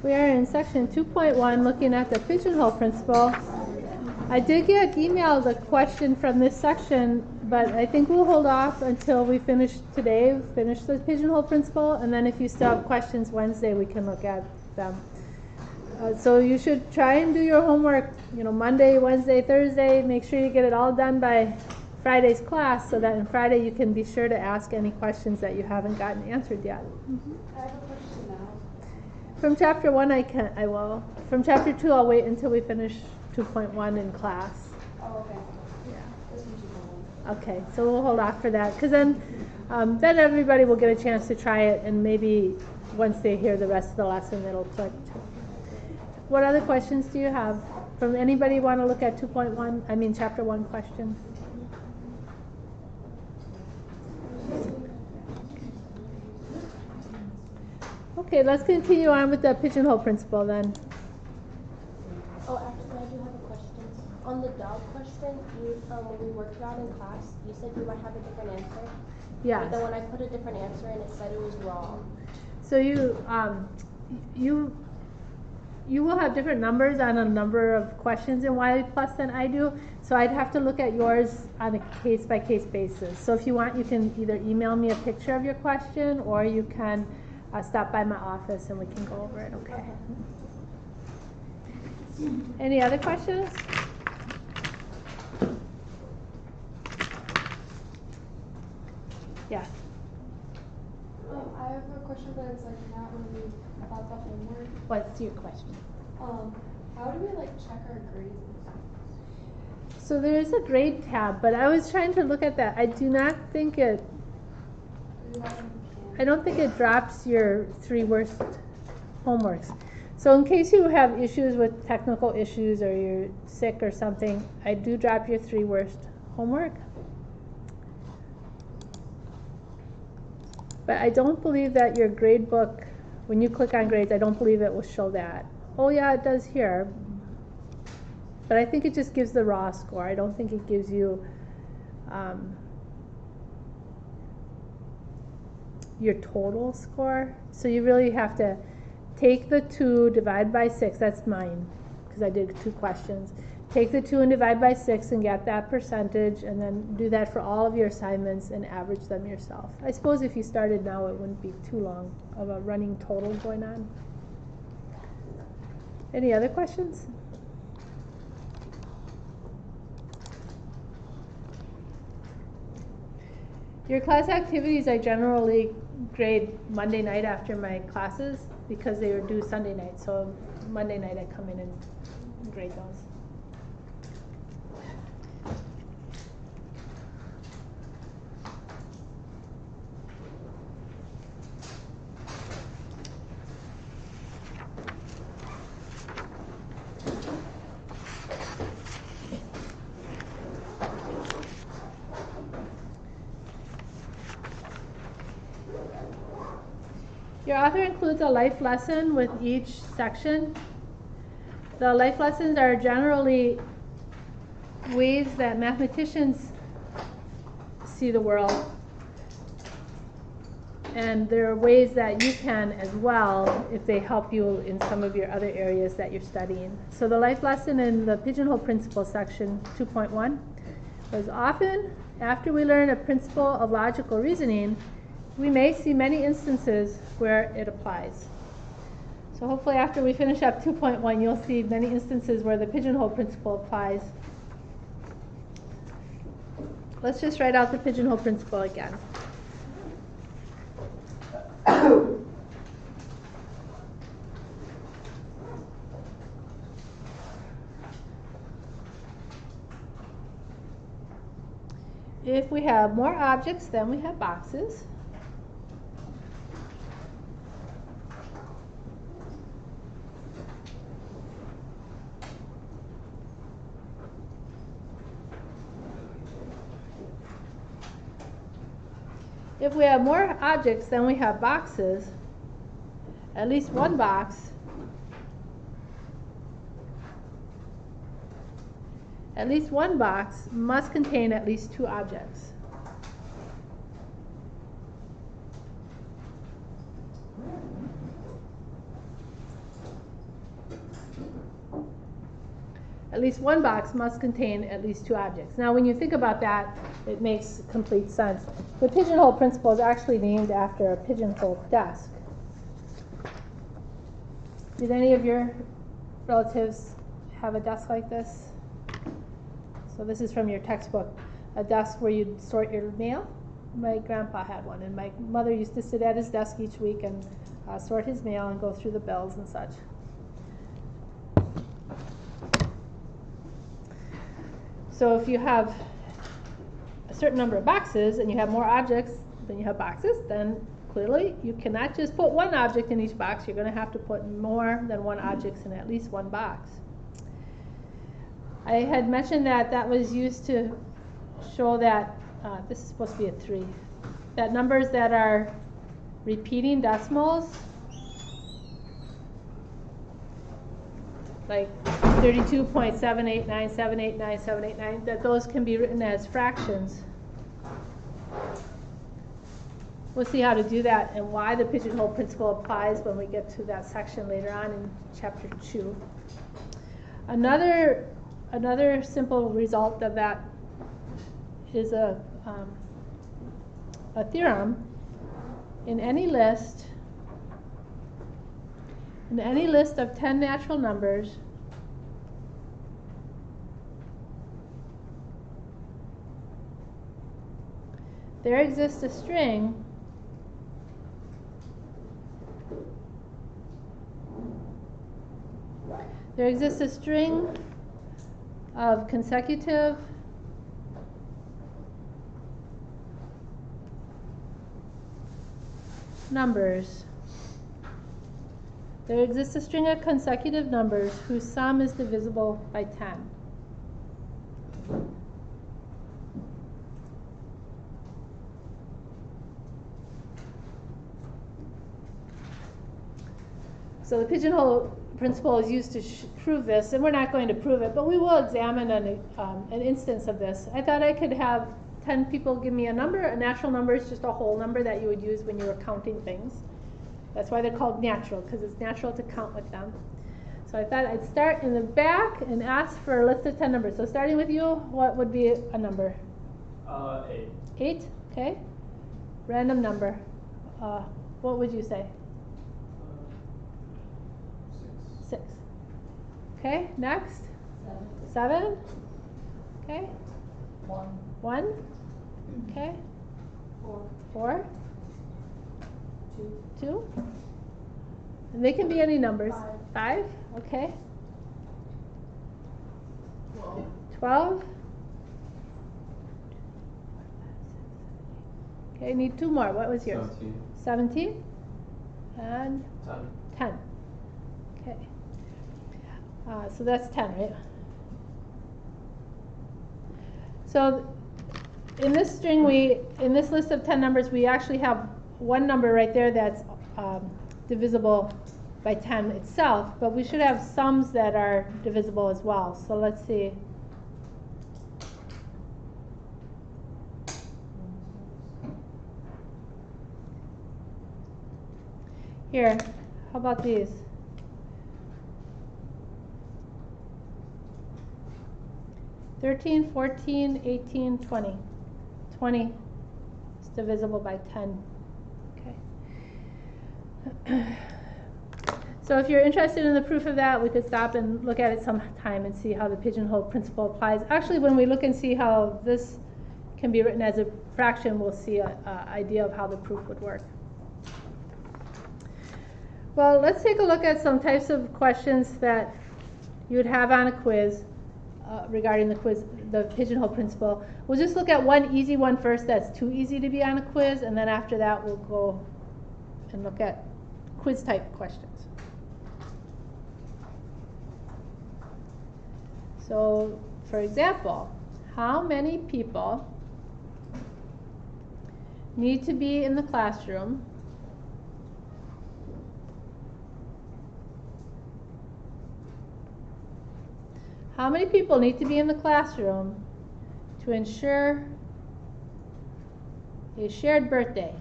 We are in section 2.1 looking at the pigeonhole principle. I did get emailed a question from this section, but I think we'll hold off until we finish today, finish the pigeonhole principle, and then if you still have questions Wednesday, we can look at them. So you should try and do your homework, Monday, Wednesday, Thursday. Make sure you get it all done by Friday's class, so that on Friday you can be sure to ask any questions that you haven't gotten answered yet. I have a question now. From chapter 1 I will. From chapter 2 I'll wait until we finish 2.1 in class. Oh, okay. Yeah. Okay, so we'll hold off for that, because then everybody will get a chance to try it, and maybe once they hear the rest of the lesson it'll click too. What other questions do you have? From anybody want to look at chapter 1 question? Okay, let's continue on with the pigeonhole principle then. Oh, actually, I do have a question. On the dog question, when we worked it out in class, you said you might have a different answer. Yes. But then when I put a different answer in, it said it was wrong. So you will have different numbers on a number of questions in Y plus than I do. So I'd have to look at yours on a case-by-case basis. So if you want, you can either email me a picture of your question, or you can stop by my office and we can go over it, okay? Any other questions? Yeah. I have a question, but it's like not really about the homework. What's your question? How do we check our grades? So there is a grade tab, but I was trying to look at that. I do not think it. I don't think it drops your 3 worst homeworks. So in case you have issues with technical issues or you're sick or something, I do drop your 3 worst homework. But I don't believe that your grade book, when you click on grades, I don't believe it will show that. Oh yeah, it does here. But I think it just gives the raw score. I don't think it gives you your total score. So you really have to take the 2, divide by 6. That's mine, because I did 2 questions. Take the 2 and divide by 6 and get that percentage, and then do that for all of your assignments and average them yourself. I suppose if you started now, it wouldn't be too long of a running total going on. Any other questions? Your class activities I generally grade Monday night after my classes, because they are due Sunday night. So Monday night I come in and grade those. Your author includes a life lesson with each section. The life lessons are generally ways that mathematicians see the world, and there are ways that you can as well if they help you in some of your other areas that you're studying. So the life lesson in the pigeonhole principle section 2.1 was: often after we learn a principle of logical reasoning, we may see many instances where it applies. So hopefully after we finish up 2.1, you'll see many instances where the pigeonhole principle applies. Let's just write out the pigeonhole principle again. If we have more objects than we have boxes, if we have more objects than we have boxes, at least one box must contain at least 2 objects. at least one box must contain at least two objects. Now when you think about that, it makes complete sense. The pigeonhole principle is actually named after a pigeonhole desk. Did any of your relatives have a desk like this? So this is from your textbook, a desk where you'd sort your mail. My grandpa had one, and my mother used to sit at his desk each week and sort his mail and go through the bills and such. So if you have a certain number of boxes and you have more objects than you have boxes, then clearly you cannot just put one object in each box. You're going to have to put more than one object in at least one box. I had mentioned that that was used to show that, this is supposed to be a 3, that numbers that are repeating decimals, like 32.789789789, that those can be written as fractions. We'll see how to do that and why the pigeonhole principle applies when we get to that section later on in chapter 2. Another simple result of that is a theorem. In any list of 10 natural numbers, there exists a string of consecutive numbers. There exists a string of consecutive numbers whose sum is divisible by 10. So the pigeonhole principle is used to prove this, and we're not going to prove it, but we will examine an instance of this. I thought I could have 10 people give me a number. A natural number is just a whole number that you would use when you were counting things. That's why they're called natural, because it's natural to count with them. So I thought I'd start in the back and ask for a list of 10 numbers. So starting with you, what would be a number? 8. 8, okay. Random number. What would you say? 6. Okay, next? 7. Okay. 1. Okay. 4. 2. And they can be any numbers. 5. Okay. 12. Okay, need 2 more. What was yours? 17. And 10. Okay. So that's 10, right? So in this string, in this list of 10 numbers, we actually have one number right there that's divisible by 10 itself, but we should have sums that are divisible as well. So let's see. Here, how about these? 13, 14, 18, 20. 20 is divisible by 10. Okay. So if you're interested in the proof of that, we could stop and look at it sometime and see how the pigeonhole principle applies. Actually, when we look and see how this can be written as a fraction, we'll see an idea of how the proof would work. Well, let's take a look at some types of questions that you would have on a quiz regarding the pigeonhole principle. We'll just look at one easy one first that's too easy to be on a quiz, and then after that we'll go and look at quiz type questions. So, for example, how many people need to be in the classroom How many people need to be in the classroom to ensure a shared birthday?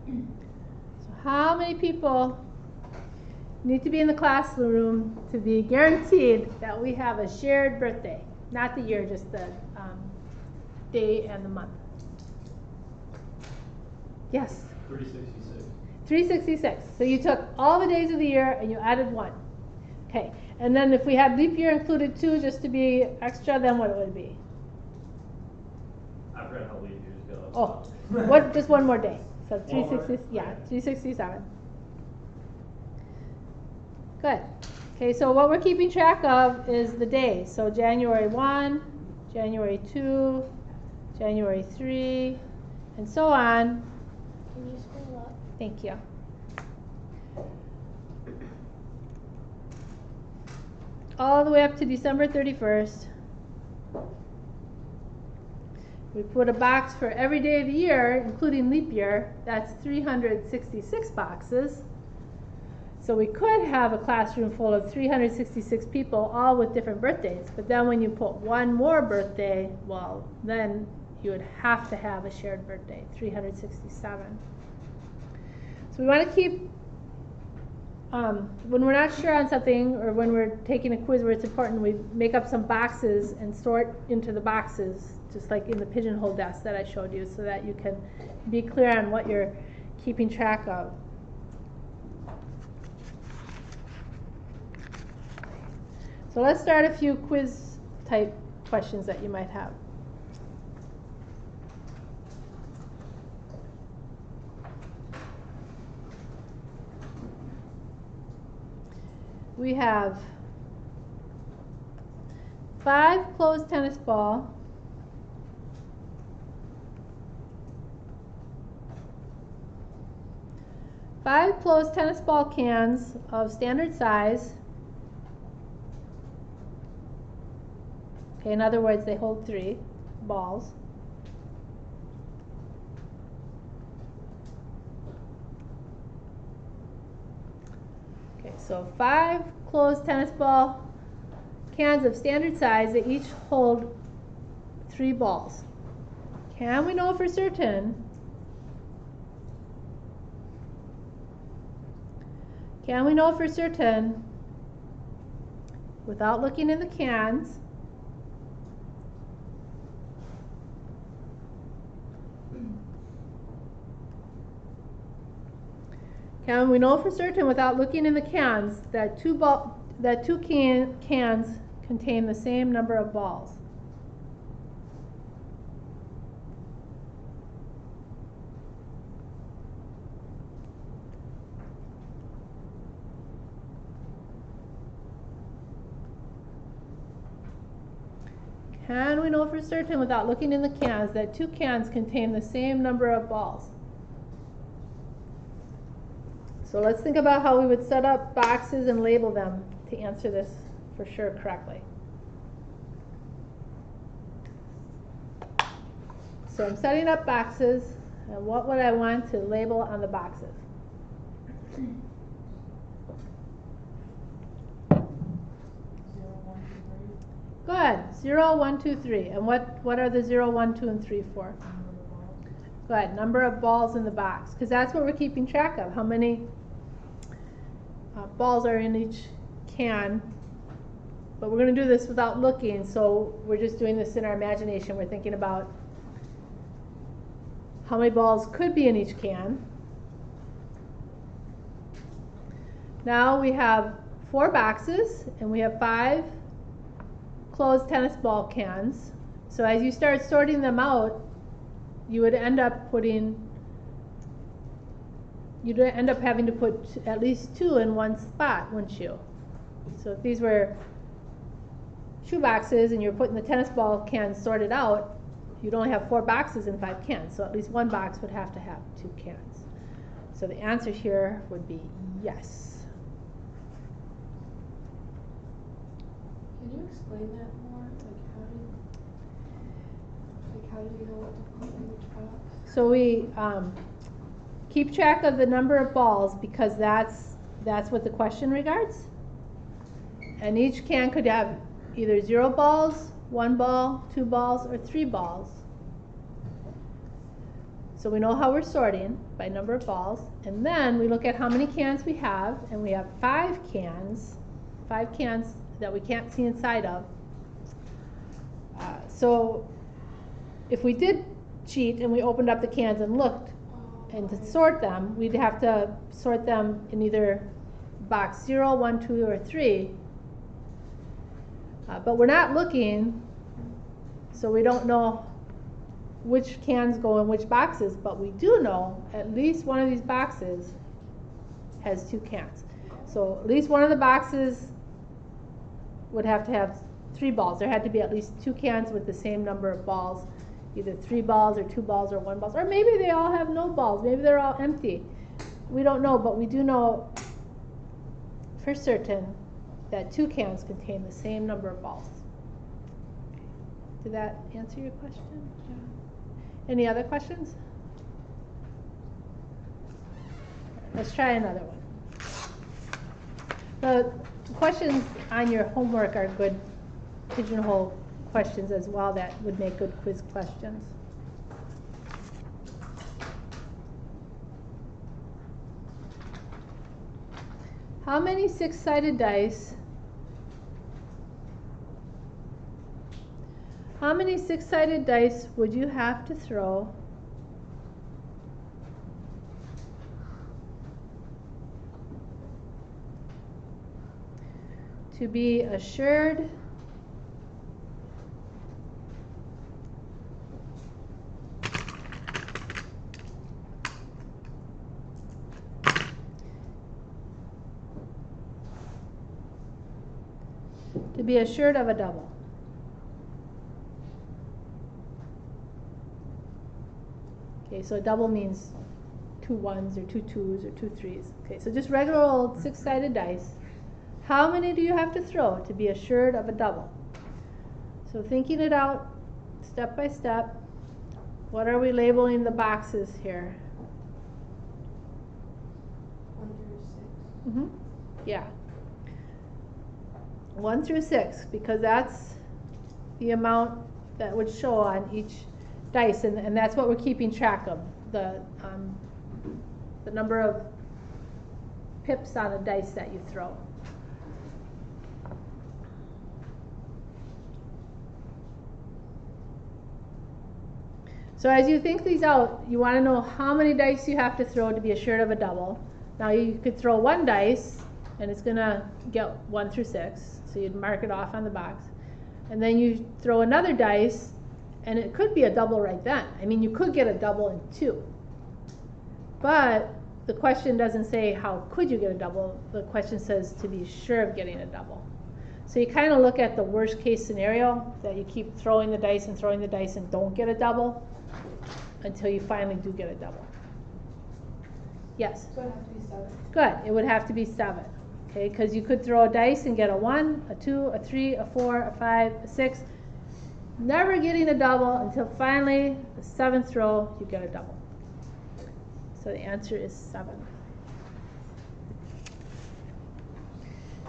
So how many people need to be in the classroom to be guaranteed that we have a shared birthday. Not the year, just the day and the month. Yes? 366. 366. So you took all the days of the year and you added 1. Okay. And then if we had leap year included too, just to be extra, then what would it be? I forgot how leap years go. Oh, what? Just one more day. So 360. more? Yeah, 367. Good. Okay, so what we're keeping track of is the days. So January 1, January 2, January 3, and so on. Can you scroll up? Thank you. All the way up to December 31st. We put a box for every day of the year, including leap year. That's 366 boxes. So we could have a classroom full of 366 people, all with different birthdays. But then when you put one more birthday, well, then you would have to have a shared birthday, 367. So we want to keep, when we're not sure on something, or when we're taking a quiz where it's important, we make up some boxes and sort into the boxes, just like in the pigeonhole desk that I showed you, so that you can be clear on what you're keeping track of. So let's start a few quiz type questions that you might have. We have 5 closed tennis ball, 5 closed tennis ball cans of standard size. Okay, in other words, they hold 3 balls. Okay, so 5 closed tennis ball cans of standard size that each hold 3 balls. Can we know for certain? Can we know for certain, without looking in the cans, can we know for certain without looking in the cans that two cans contain the same number of balls? Can we know for certain without looking in the cans that 2 cans contain the same number of balls? So let's think about how we would set up boxes and label them to answer this for sure correctly. So I'm setting up boxes, and what would I want to label on the boxes? Good. 0, 1, 2, 3. And what are the 0, 1, 2, and 3 for? Good. Number of balls in the box, because that's what we're keeping track of. How many balls are in each can. But we're going to do this without looking, so we're just doing this in our imagination. We're thinking about how many balls could be in each can. Now we have 4 boxes, and we have 5 closed tennis ball cans. So as you start sorting them out, you would end up having to put at least 2 in one spot, wouldn't you? So if these were shoe boxes and you're putting the tennis ball cans sorted out, you'd only have 4 boxes and 5 cans. So at least one box would have to have 2 cans. So the answer here would be yes. Can you explain that more? Like how do you know what to put in which box? So we keep track of the number of balls because that's what the question regards. And each can could have either 0 balls, 1 ball, 2 balls, or 3 balls. So we know how we're sorting by number of balls, and then we look at how many cans we have, and we have 5 cans that we can't see inside of. So if we did cheat and we opened up the cans and looked and to sort them, we'd have to sort them in either box 0, 1, 2, or 3. But we're not looking, so we don't know which cans go in which boxes, but we do know at least one of these boxes has 2 cans. So at least one of the boxes would have to have 3 balls. There had to be at least 2 cans with the same number of balls, either 3 balls or 2 balls or 1 ball, or maybe they all have no balls, maybe they're all empty. We don't know, but we do know for certain that 2 cans contain the same number of balls. Did that answer your question? Yeah. Any other questions? Let's try another one. The questions on your homework are good pigeonhole questions as well that would make good quiz questions. How many 6-sided dice? How many 6-sided dice would you have to throw to be assured of a double? Okay, so a double means 2 1s or 2 2s or 2 3s. Okay, so just regular old 6-sided dice. How many do you have to throw to be assured of a double? So thinking it out step by step, what are we labeling the boxes here? 1 through 6. Yeah. 1 through 6, because that's the amount that would show on each dice, and that's what we're keeping track of, the number of pips on a dice that you throw. So as you think these out, you want to know how many dice you have to throw to be assured of a double. Now you could throw 1 dice, and it's going to get 1 through 6, so you'd mark it off on the box. And then you throw another dice, and it could be a double right then. I mean, you could get a double in 2. But the question doesn't say how could you get a double. The question says to be sure of getting a double. So you kind of look at the worst case scenario, that you keep throwing the dice and don't get a double until you finally do get a double. Yes? So it has to be 7. Good. It would have to be 7. Okay, because you could throw a dice and get a 1, a 2, a 3, a 4, a 5, a 6. Never getting a double until finally the 7th throw you get a double. So the answer is 7.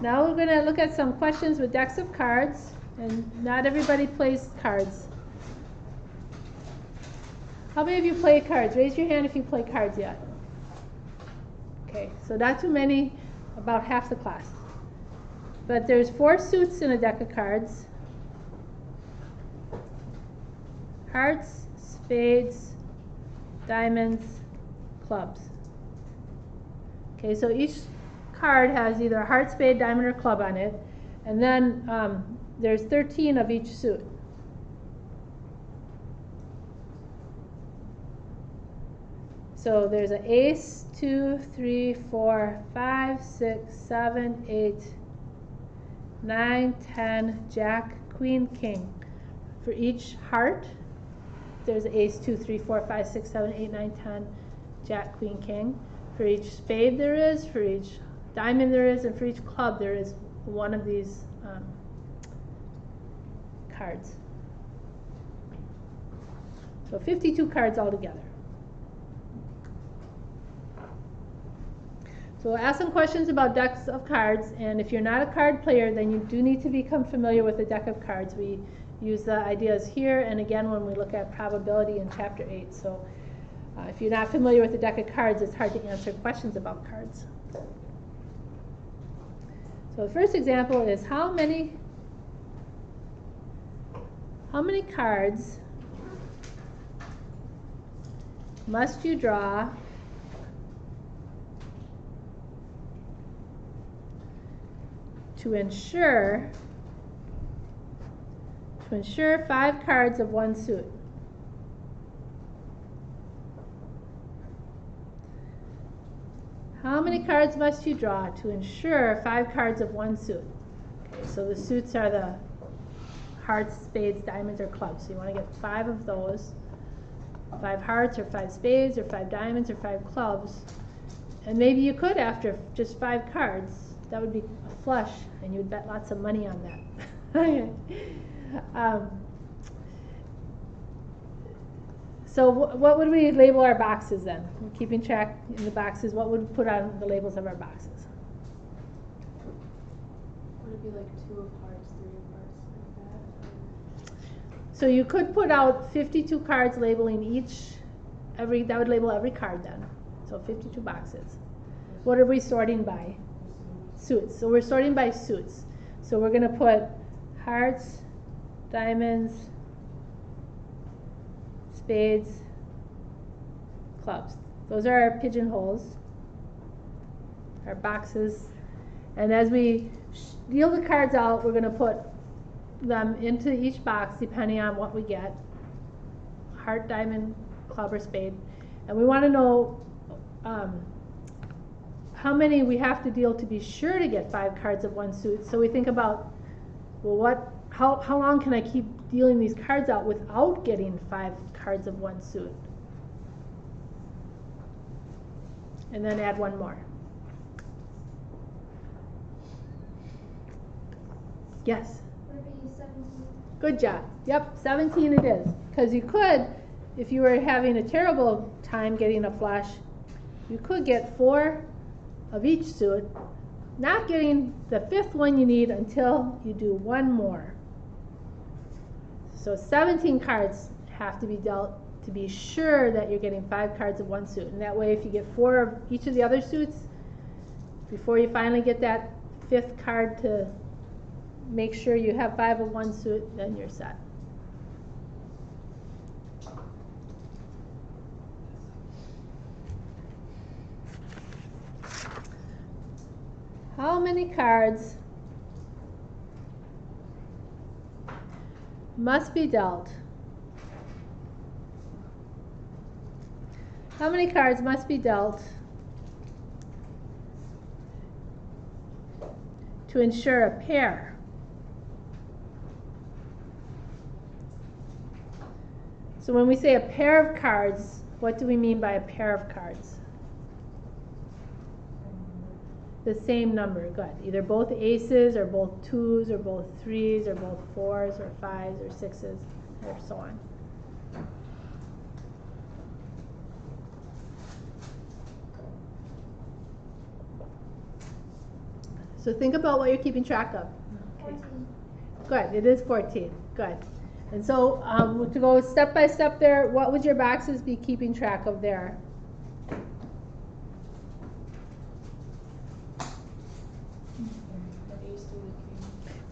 Now we're going to look at some questions with decks of cards, and not everybody plays cards. How many of you play cards? Raise your hand if you play cards yet. Okay, so not too many, about half the class. But there's 4 suits in a deck of cards. Hearts, spades, diamonds, clubs. Okay, so each card has either a heart, spade, diamond, or club on it. And then there's 13 of each suit. So there's an ace, 2, 3, 4, 5, 6, 7, 8, 9, 10, jack, queen, king. For each heart, there's ace, 2, 3, 4, 5, 6, 7, 8, 9, 10, jack, queen, king. For each spade there is, for each diamond there is, and for each club there is one of these cards. So 52 cards altogether. So we'll ask some questions about decks of cards, and if you're not a card player, then you do need to become familiar with a deck of cards. We use the ideas here and again when we look at probability in chapter 8. So If you're not familiar with the deck of cards, it's hard to answer questions about cards. So the first example is how many cards must you draw to ensure 5 cards of one suit? How many cards must you draw to ensure 5 cards of one suit? Okay, so the suits are the hearts, spades, diamonds, or clubs. So you want to get 5 of those. 5 hearts, or 5 spades, or 5 diamonds, or 5 clubs. And maybe you could after just 5 cards. That would be a flush, and you'd bet lots of money on that. So what would we label our boxes then? We're keeping track in the boxes. What would we put on the labels of our boxes? Would it be like 2 of hearts, 3 of hearts, like that? So you could put out 52 cards labeling that would label every card then. So 52 boxes. What are we sorting by? Suits. So we're sorting by suits. So we're going to put hearts, diamonds, spades, clubs. Those are our pigeonholes, our boxes. And as we deal the cards out, we're going to put them into each box depending on what we get. Heart, diamond, club, or spade. And we want to know how many we have to deal to be sure to get 5 cards of one suit. So we think about, well, how long can I keep dealing these cards out without getting 5 cards of one suit? And then add one more. Yes? Would it be 17? Good job. Yep, 17 it is. Because you could, if you were having a terrible time getting a flush, you could get 4 of each suit, not getting the 5th one you need until you do one more. So 17 cards have to be dealt to be sure that you're getting 5 cards of one suit. And that way, if you get 4 of each of the other suits, before you finally get that 5th card to make sure you have 5 of one suit, then you're set. How many cards must be dealt? How many cards must be dealt to ensure a pair? So when we say a pair of cards, what do we mean by a pair of cards? The same number, good. Either both aces, or both 2s, or both 3s, or both 4s, or 5s, or 6s, or so on. So think about what you're keeping track of. Okay. Good, it is 14. Good. And so to go step by step there, what would your boxes be keeping track of there?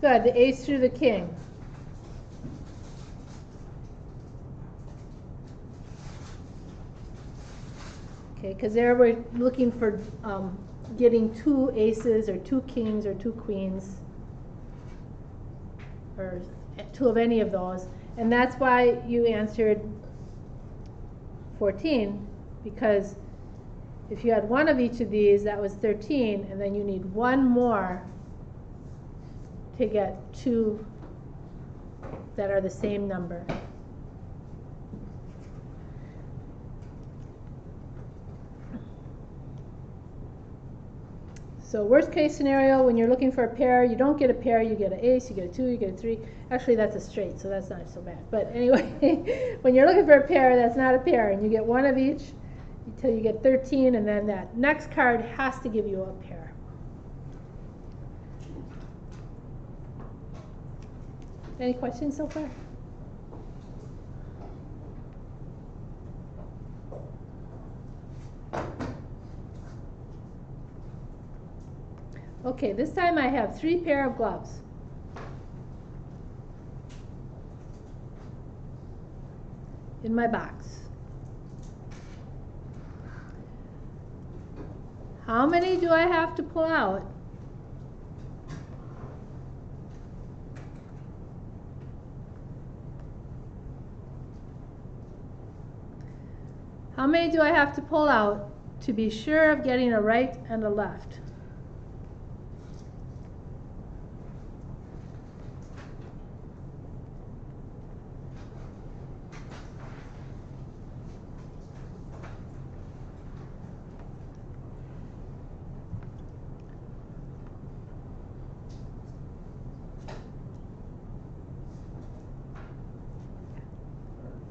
Good, the ace through the king. Okay, because there we're looking for getting 2 aces, or 2 kings, or 2 queens, or 2 of any of those. And that's why you answered 14, because if you had 1 of each of these, that was 13, and then you need 1 more to get 2 that are the same number. So worst case scenario, when you're looking for a pair, you don't get a pair, you get an ace, you get a 2, you get a 3. Actually, that's a straight, so that's not so bad. But anyway, when you're looking for a pair, that's not a pair, and you get 1 of each until you get 13, and then that next card has to give you a pair. Any questions so far? Okay, this time I have 3 pair of gloves. In my box. How many do I have to pull out? How many do I have to pull out to be sure of getting a right and a left?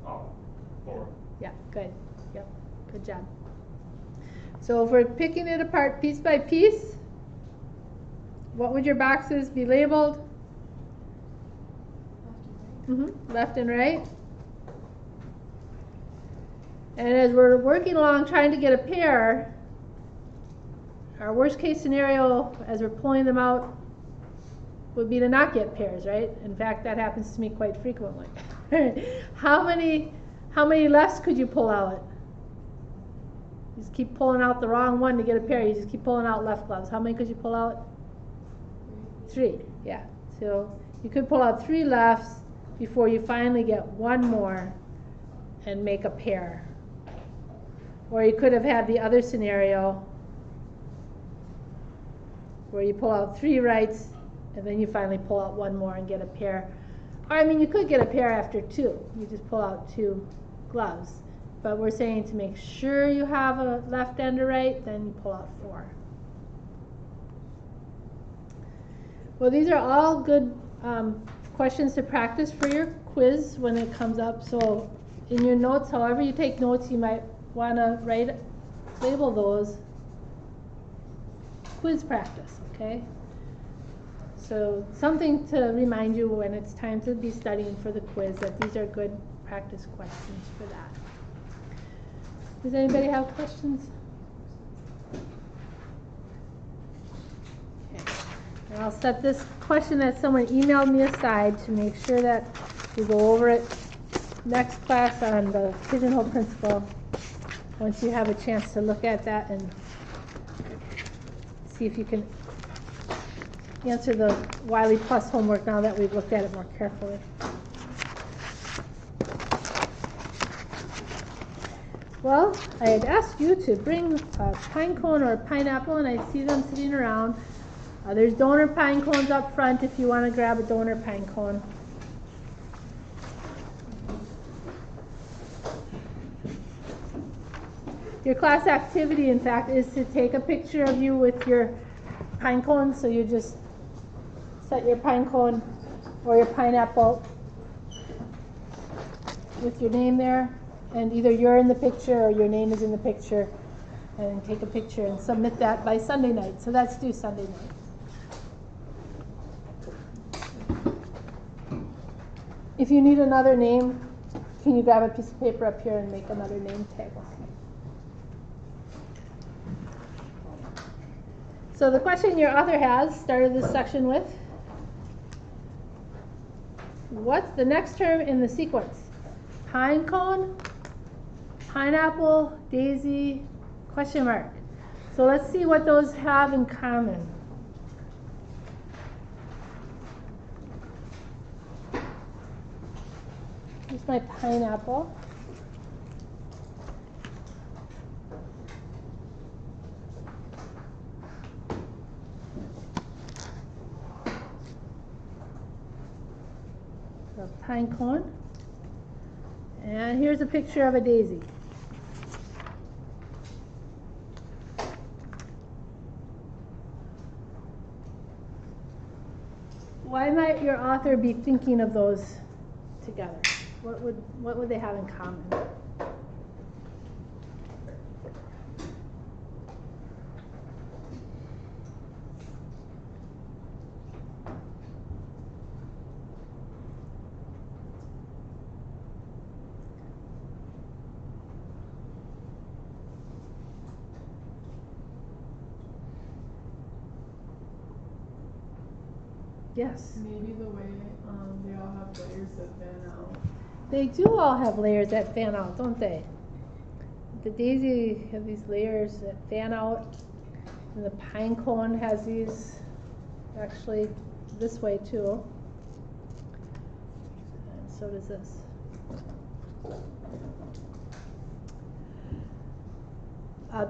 Oh, 4. Yeah, good. Yep, good job. So if we're picking it apart piece by piece, what would your boxes be labeled? Left and right. And as we're working along trying to get a pair, our worst case scenario as we're pulling them out would be to not get pairs, right? In fact, that happens to me quite frequently. How many lefts could you pull out? You just keep pulling out the wrong one to get a pair. You just keep pulling out left gloves. How many could you pull out? 3, yeah. So you could pull out 3 lefts before you finally get one more and make a pair. Or you could have had the other scenario where you pull out 3 rights and then you finally pull out one more and get a pair. Or I mean, you could get a pair after 2. You just pull out 2 gloves. But we're saying to make sure you have a left and a right, then you pull out 4. Well, these are all good questions to practice for your quiz when it comes up. So in your notes, however you take notes, you might want to label those quiz practice, okay? So something to remind you when it's time to be studying for the quiz that these are good practice questions for that. Does anybody have questions? Okay. And I'll set this question that someone emailed me aside to make sure that we go over it next class on the pigeonhole principle. Once you have a chance to look at that and see if you can answer the Wiley Plus homework now that we've looked at it more carefully. Well, I had asked you to bring a pine cone or a pineapple, and I see them sitting around. There's donor pine cones up front if you want to grab a donor pine cone. Your class activity, in fact, is to take a picture of you with your pine cone. So you just set your pine cone or your pineapple with your name there. And either you're in the picture or your name is in the picture, and take a picture and submit that by Sunday night. So that's due Sunday night. If you need another name, can you grab a piece of paper up here and make another name tag? So the question your author has started this section with, what's the next term in the sequence? Pine cone, pineapple, daisy, question mark. So let's see what those have in common. Here's my pineapple. So pine cone. And here's a picture of a daisy. Why might your author be thinking of those together? What would they have in common? Yes. Maybe the way they all have layers that fan out. They do all have layers that fan out, don't they? The daisy have these layers that fan out, and the pine cone has these actually this way too. And so does this.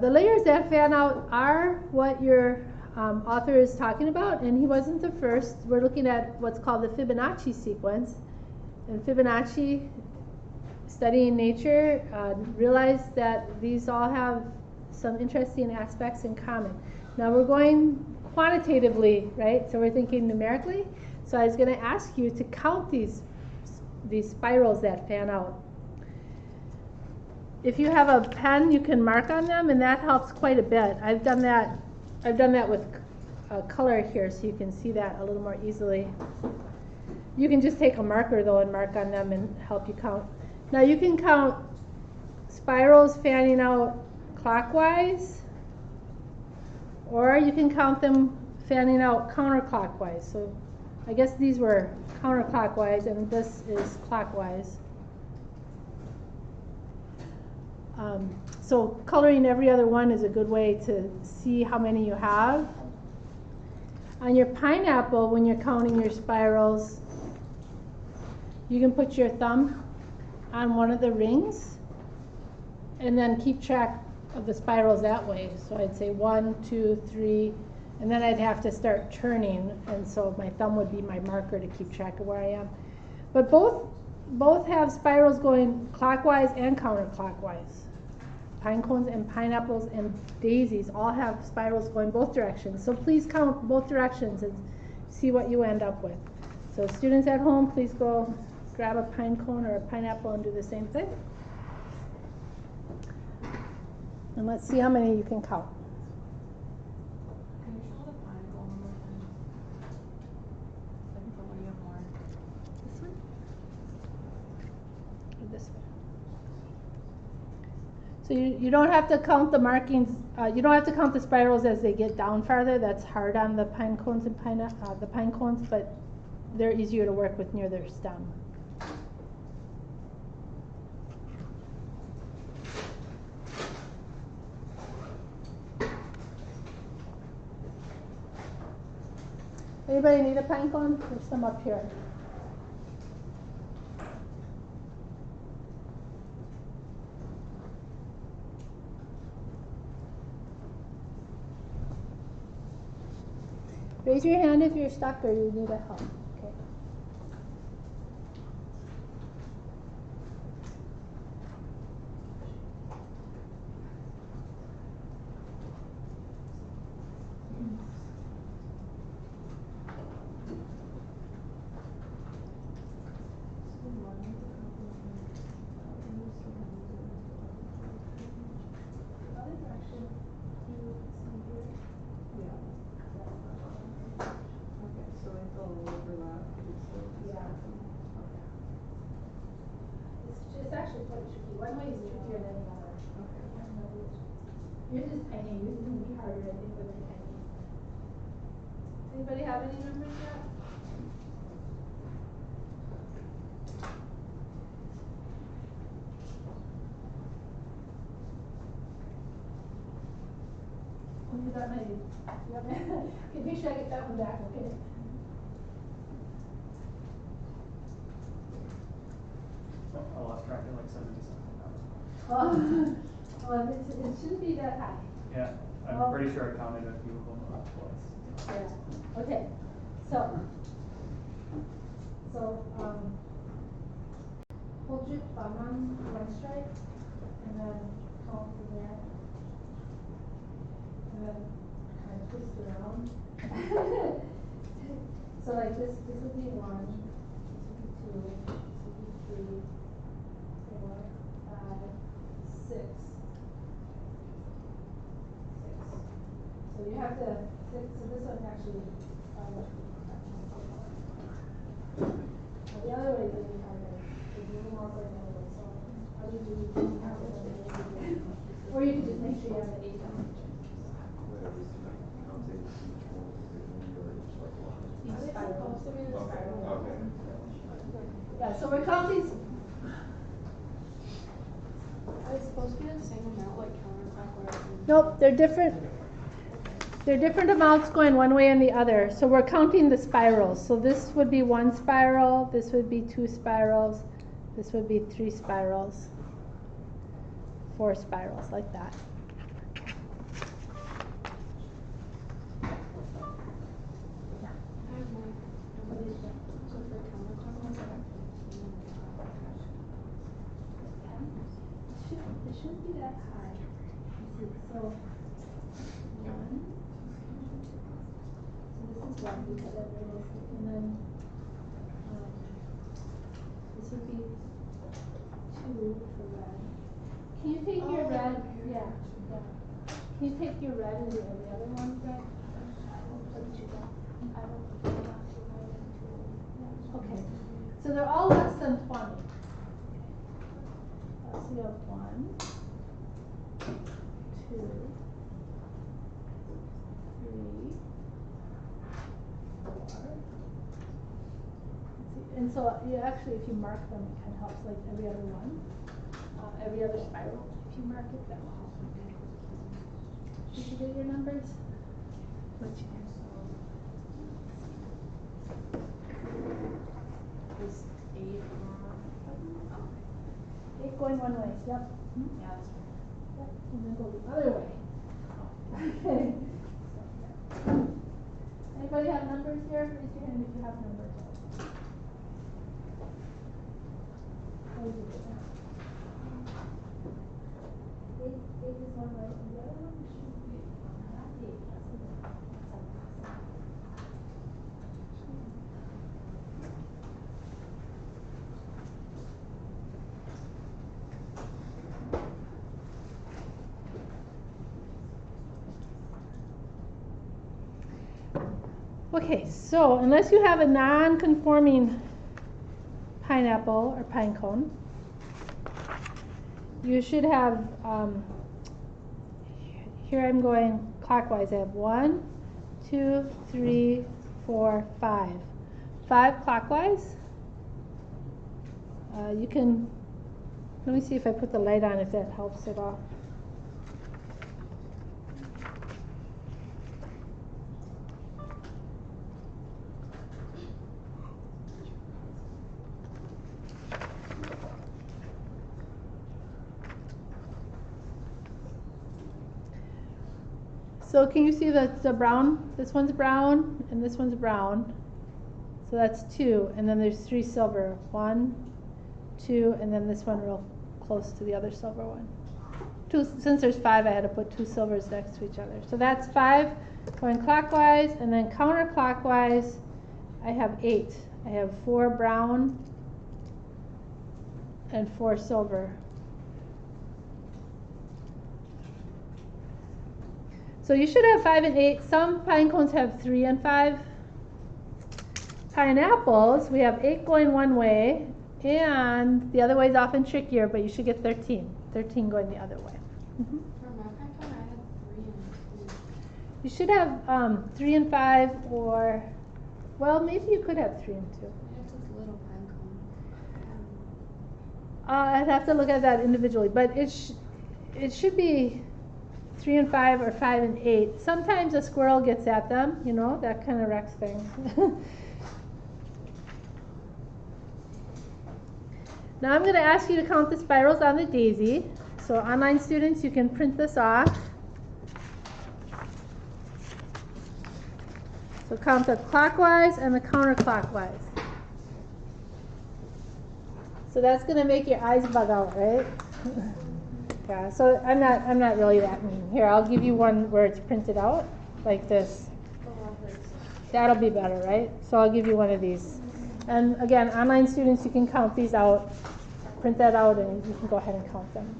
The layers that fan out are what your author is talking about, and he wasn't the first. We're looking at what's called the Fibonacci sequence. And Fibonacci, studying nature, realized that these all have some interesting aspects in common. Now we're going quantitatively, right? So we're thinking numerically. So I was going to ask you to count these spirals that fan out. If you have a pen, you can mark on them, and that helps quite a bit. I've done that with color here, so you can see that a little more easily. You can just take a marker though and mark on them and help you count. Now you can count spirals fanning out clockwise, or you can count them fanning out counterclockwise. So I guess these were counterclockwise and this is clockwise. So coloring every other one is a good way to see how many you have. On your pineapple, when you're counting your spirals, you can put your thumb on one of the rings and then keep track of the spirals that way. So I'd say 1, 2, 3, and then I'd have to start turning, and so my thumb would be my marker to keep track of where I am. But both have spirals going clockwise and counterclockwise. Pine cones and pineapples and daisies all have spirals going both directions. So please count both directions and see what you end up with. So students at home, please go grab a pine cone or a pineapple and do the same thing. And let's see how many you can count. Can you show the pine cone one more time? Like the way you have more. This one? Or this one? So you don't have to count the markings, you don't have to count the spirals as they get down farther. That's hard on the pine cones and the pine cones, but they're easier to work with near their stem. Anybody need a pine cone? There's some up here. Raise your hand if you're stuck or you need a help. Okay. It's actually quite tricky. One way is trickier than the other. Yours is tiny. Yours is going to be harder, I think, with the tiny. Anybody have any numbers yet? Oh, you got my. Okay, make sure I get that one back, okay? I lost track of like 70 something. Well, it shouldn't be that high. Yeah, I'm pretty sure I counted a few of them twice. Yeah. Okay. So hold your thumb on one stripe, and then count from there, and then kind of twist around. So like this would be 1, this would be 2, this would be 3, 4, 5, 6. So you have to, so this one actually, the other way is really harder. If you move also another way, so how do you do or you can just make sure you have the 8 down. Each spiral. to be the spiral. Okay. Yeah, so we're counting. Are they supposed to be the same amount, like counterclockwise? Nope, they're different. They're different amounts going one way and the other. So we're counting the spirals. So this would be 1 spiral, this would be 2 spirals, this would be 3 spirals, 4 spirals, like that. I have more. So for counterclockwise, I have 15. It shouldn't be that high. Let's see, so 1. So this is 1 because that there is, and then this would be 2 for red. Can you take your red? Yeah, yeah. Can you take your red and the other one red? Okay. So they're all less than 20. So we have 1, 2, 3, 4. And so actually, if you mark them, it kind of helps. Like every other one, every other spiral. If you mark it, that will help. Did you get your numbers? What you get? Is 8 on? 8 going one way. Yep. Yeah, that's right. Yep. And then go the other way. Okay. Anybody have numbers here? Raise your hand if you have numbers. Eight is one way, and the other one should be not 8. Okay, so unless you have a non-conforming pineapple or pine cone, you should have, here I'm going clockwise. I have 1, 2, 3, 4, 5. 5 clockwise. You can, let me see if I put the light on, if that helps at all. So can you see the brown? This one's brown and this one's brown. So that's 2, and then there's 3 silver. 1, 2, and then this one real close to the other silver one. 2, since there's 5, I had to put 2 silvers next to each other. So that's 5 going clockwise, and then counterclockwise, I have 8. I have 4 brown and 4 silver. So you should have 5 and 8. Some pine cones have 3 and 5. Pineapples, we have 8 going one way, and the other way is often trickier, but you should get 13. 13 going the other way. Mm-hmm. For my pine cone, I had 3 and 2. You should have 3 and 5, or, well, maybe you could have 3 and 2. It's this little pine cone. I'd have to look at that individually, but it should be 3 and 5 or 5 and 8. Sometimes a squirrel gets at them, you know, that kind of wrecks things. Now I'm going to ask you to count the spirals on the daisy. So online students, you can print this off. So count the clockwise and the counterclockwise. So that's going to make your eyes bug out, right? Yeah, so I'm not really that mean. Here, I'll give you one where it's printed out, like this. That'll be better, right? So I'll give you one of these. And again, online students, you can count these out, print that out, and you can go ahead and count them.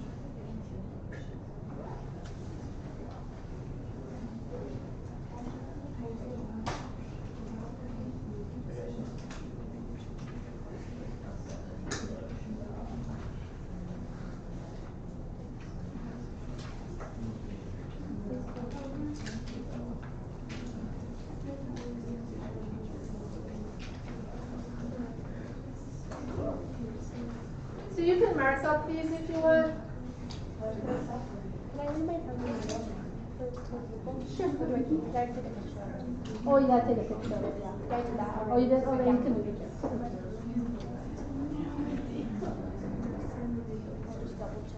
up these if you want. Can I leave my phone in the room for people? Sure. Can I take a picture of it? Oh, you gotta take a picture of it, yeah. Can I do that? Oh, you did? Oh, then you can do it. I'll just double check.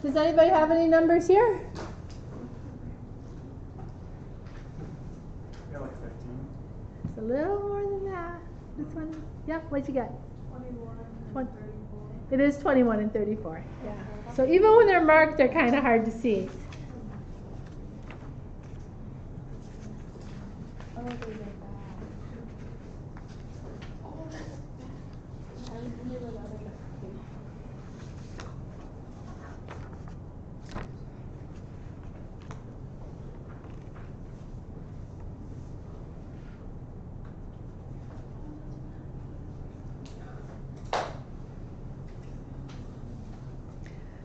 Does anybody have any numbers here? Yeah, like 15. It's a little more than that. This one, yeah, what'd you get? 21 Twen- and 34. It is 21 and 34, yeah. So even when they're marked, they're kind of hard to see. Oh, these are bad. I would do another one.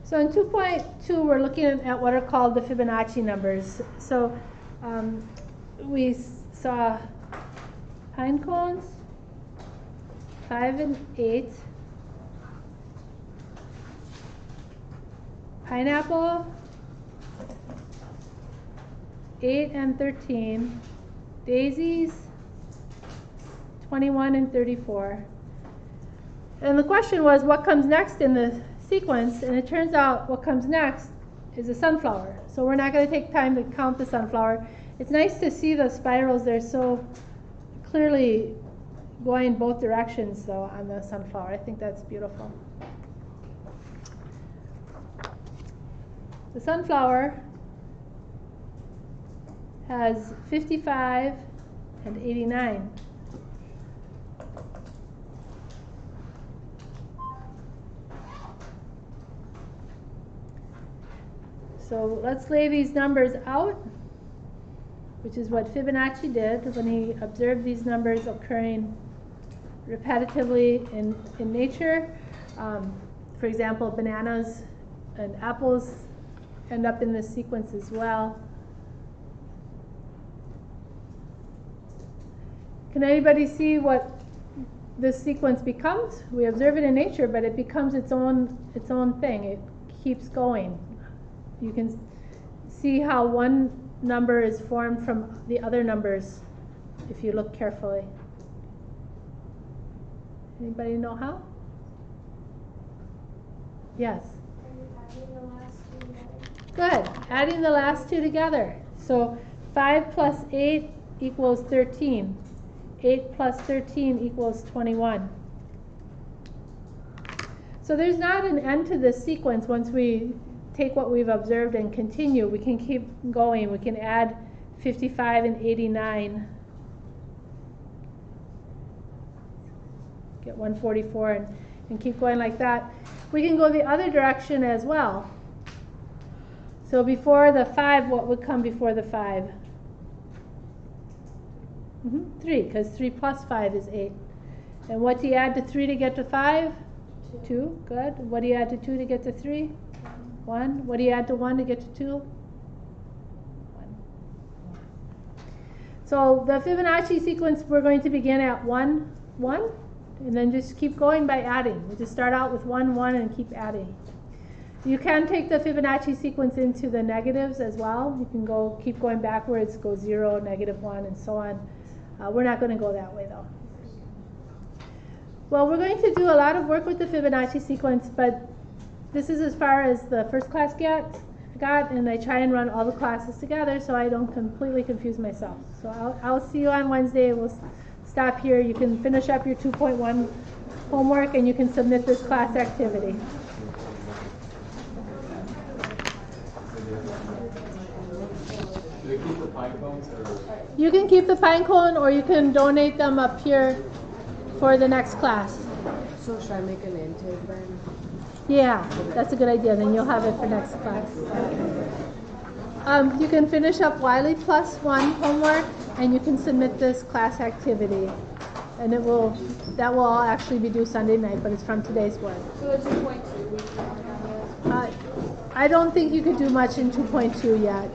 So in 2.2, we're looking at what are called the Fibonacci numbers. So we saw pine cones, 5 and 8, pineapple, 8 and 13, daisies, 21 and 34. And the question was, what comes next in the sequence? And it turns out what comes next is a sunflower. So we're not going to take time to count the sunflower. It's nice to see the spirals. They're so clearly going both directions, though, on the sunflower. I think that's beautiful. The sunflower has 55 and 89. So let's lay these numbers out, which is what Fibonacci did when he observed these numbers occurring repetitively in nature. For example, bananas and apples end up in this sequence as well. Can anybody see what this sequence becomes? We observe it in nature, but it becomes its own thing. It keeps going. You can see how one number is formed from the other numbers if you look carefully. Anybody know how? Yes. Adding the last two together. Good. Adding the last two together. So 5 plus 8 equals 13. 8 plus 13 equals 21. So there's not an end to this sequence. Once we take what we've observed and continue, we can keep going. We can add 55 and 89. Get 144 and keep going like that. We can go the other direction as well. So before the 5, what would come before the 5? 3, because 3 plus 5 is 8. And what do you add to 3 to get to 5? 2. Good. What do you add to 2 to get to 3? 1. What do you add to 1 to get to 2? So the Fibonacci sequence, we're going to begin at 1, 1, and then just keep going by adding. We just start out with 1, 1, and keep adding. You can take the Fibonacci sequence into the negatives as well. You can keep going backwards, go 0, -1, and so on. We're not going to go that way though. Well, we're going to do a lot of work with the Fibonacci sequence, but this is as far as the first class got, and I try and run all the classes together so I don't completely confuse myself. So I'll see you on Wednesday. We'll stop here. You can finish up your 2.1 homework and you can submit this class activity. Do they keep the pine cones or? You can keep the pine cone or you can donate them up here for the next class. So should I make an intake then? Yeah, that's a good idea. Then you'll have it for next class. You can finish up Wiley +1 homework and you can submit this class activity. And that will all actually be due Sunday night, but it's from today's work. So the 2.2 we can work on this. I don't think you could do much in 2.2 yet.